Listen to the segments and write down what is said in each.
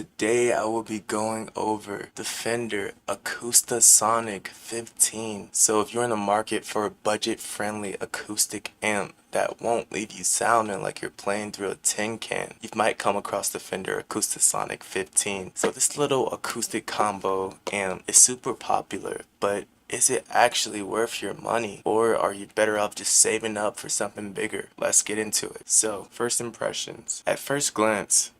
Today I will be going over the Fender Acoustasonic 15. So if you're in the market for a budget-friendly acoustic amp that won't leave you sounding like you're playing through a tin can, you might come across the Fender Acoustasonic 15. So this little acoustic combo amp is super popular, but is it actually worth your money, or are you better off just saving up for something bigger? Let's get into it. So, first impressions. At first glance,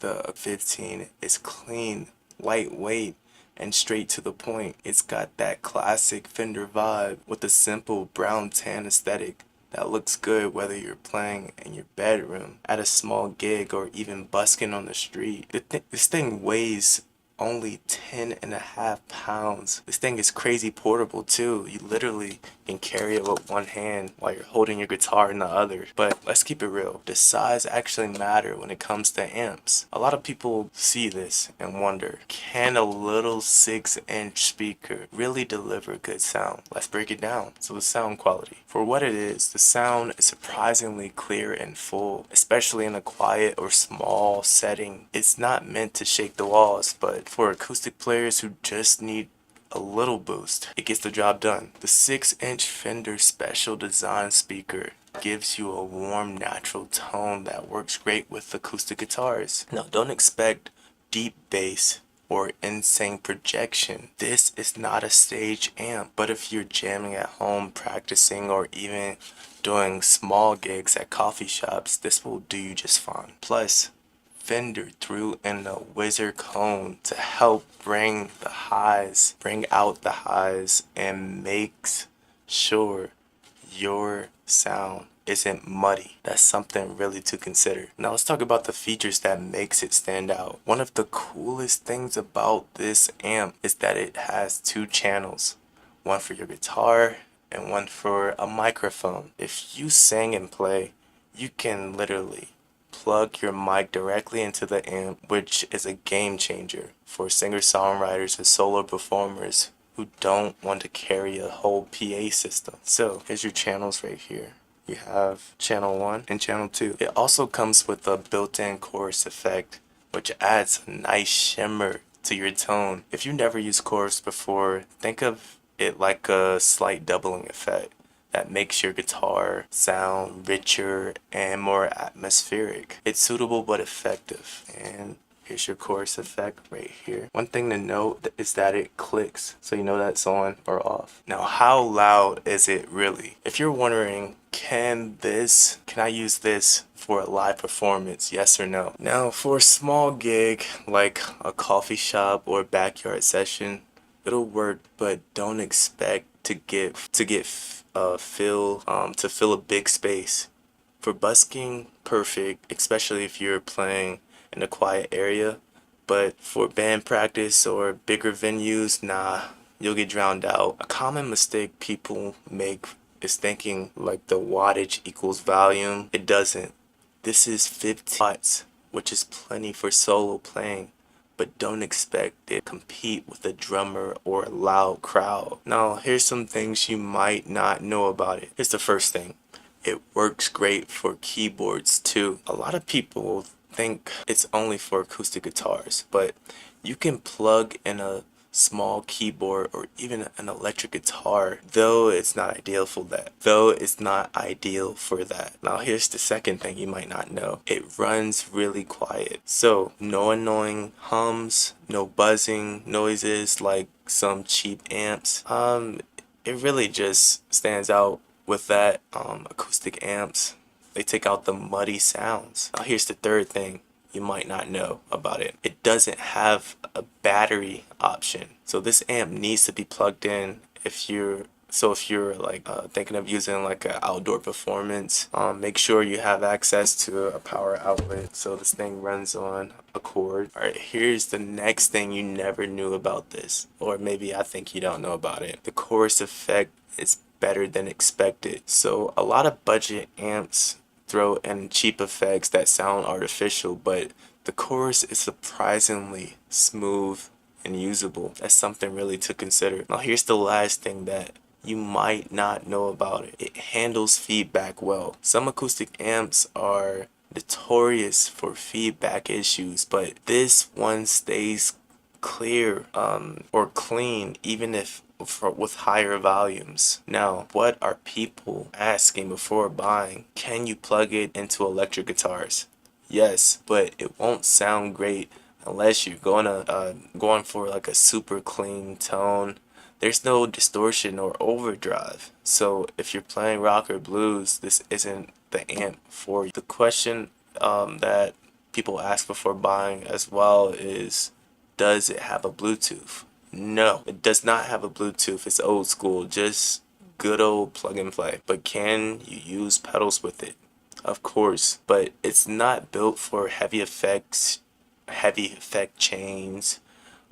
the 15 is clean, lightweight, and straight to the point. It's got that classic Fender vibe with a simple brown tan aesthetic that looks good whether you're playing in your bedroom, at a small gig, or even busking on the street. This thing weighs only 10.5 pounds. This thing is crazy portable too. You literally can carry it with one hand while you're holding your guitar in the other. But let's keep it real. Does size actually matter when it comes to amps? A lot of people see this and wonder, can a little 6-inch speaker really deliver good sound? Let's break it down. So the sound quality. For what it is, the sound is surprisingly clear and full, especially in a quiet or small setting. It's not meant to shake the walls, but for acoustic players who just need a little boost, it gets the job done. The 6-inch Fender Special Design speaker gives you a warm, natural tone that works great with acoustic guitars. Now, don't expect deep bass or insane projection. This is not a stage amp, but if you're jamming at home, practicing, or even doing small gigs at coffee shops, this will do you just fine. Plus, Fender threw in a Wizard cone to help bring out the highs, and makes sure your sound isn't muddy. That's something really to consider. Now let's talk about the features that makes it stand out. One of the coolest things about this amp is that it has 2 channels, one for your guitar and one for a microphone. If you sing and play, you can literally plug your mic directly into the amp, which is a game changer for singer-songwriters and solo performers who don't want to carry a whole PA system. So here's your channels right here. You have channel 1 and channel 2. It also comes with a built-in chorus effect, which adds a nice shimmer to your tone. If you've never used chorus before, think of it like a slight doubling effect that makes your guitar sound richer and more atmospheric. It's suitable but effective. And here's your chorus effect right here. One thing to note is that it clicks, so you know that's on or off. Now, how loud is it really? If you're wondering, can I use this for a live performance, yes or no? Now, for a small gig like a coffee shop or backyard session, it'll work, but don't expect to fill a big space. For busking, perfect, especially if you're playing in a quiet area. But for band practice or bigger venues, nah, you'll get drowned out. A common mistake people make is thinking like the wattage equals volume. It doesn't. This is 50 watts, which is plenty for solo playing, but don't expect it to compete with a drummer or a loud crowd. Now, here's some things you might not know about it. Here's the first thing. It works great for keyboards too. A lot of people think it's only for acoustic guitars, but you can plug in a small keyboard or even an electric guitar, though it's not ideal for that. Now here's the second thing you might not know. It runs really quiet, so no annoying hums, no buzzing noises like some cheap amps. It really just stands out with that. Acoustic amps, they take out the muddy sounds. Now here's the third thing you might not know about it. It doesn't have a battery option. So this amp needs to be plugged in if you're like thinking of using like an outdoor performance. Make sure you have access to a power outlet so this thing runs on a cord. Alright, here's the next thing you never knew about this, or maybe I think you don't know about it. The chorus effect is better than expected. So a lot of budget amps throw in cheap effects that sound artificial, but the chorus is surprisingly smooth and usable. That's something really to consider. Now here's the last thing that you might not know about it. It handles feedback well. Some acoustic amps are notorious for feedback issues, but this one stays clear or clean even if with higher volumes. Now, what are people asking before buying? Can you plug it into electric guitars? Yes, but it won't sound great unless you're going for like a super clean tone. There's no distortion or overdrive. So if you're playing rock or blues, this isn't the amp for you. The question that people ask before buying as well is, does it have a Bluetooth? No, it does not have a Bluetooth. It's old school, just good old plug and play. But can you use pedals with it? Of course, but it's not built for heavy effects, heavy effect chains.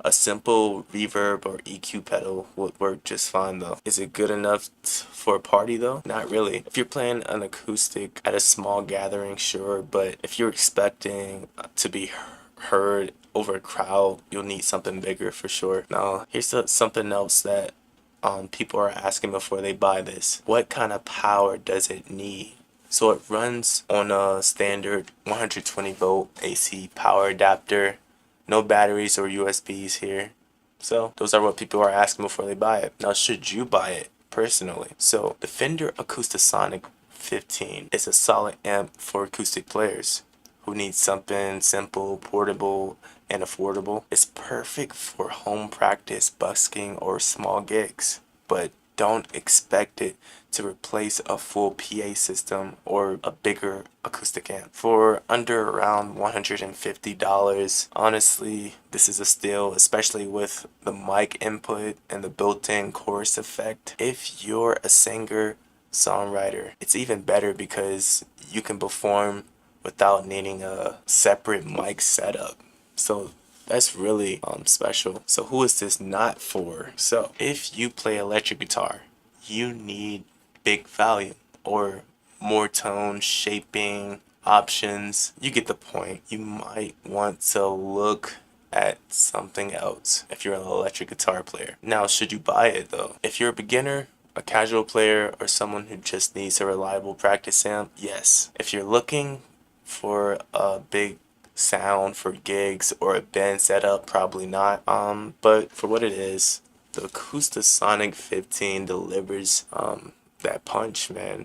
A simple reverb or EQ pedal would work just fine though. Is it good enough for a party though? Not really. If you're playing an acoustic at a small gathering, sure, but if you're expecting to be heard over a crowd, you'll need something bigger for sure. Now, here's something else that people are asking before they buy this. What kind of power does it need? So it runs on a standard 120 volt AC power adapter. No batteries or USBs here. So those are what people are asking before they buy it. Now, should you buy it personally? So the Fender Acoustasonic 15 is a solid amp for acoustic players who need something simple, portable, and affordable. It's perfect for home practice, busking, or small gigs, but don't expect it to replace a full PA system or a bigger acoustic amp. For under around $150, honestly, this is a steal, especially with the mic input and the built-in chorus effect. If you're a singer-songwriter, it's even better because you can perform without needing a separate mic setup. So that's really special. So who is this not for? So if you play electric guitar, you need big volume or more tone shaping options. You get the point. You might want to look at something else if you're an electric guitar player. Now, should you buy it though? If you're a beginner, a casual player, or someone who just needs a reliable practice amp, yes. If you're looking for a big sound for gigs or a band setup, probably not. But for what it is, the Acoustasonic 15 delivers that punch, man.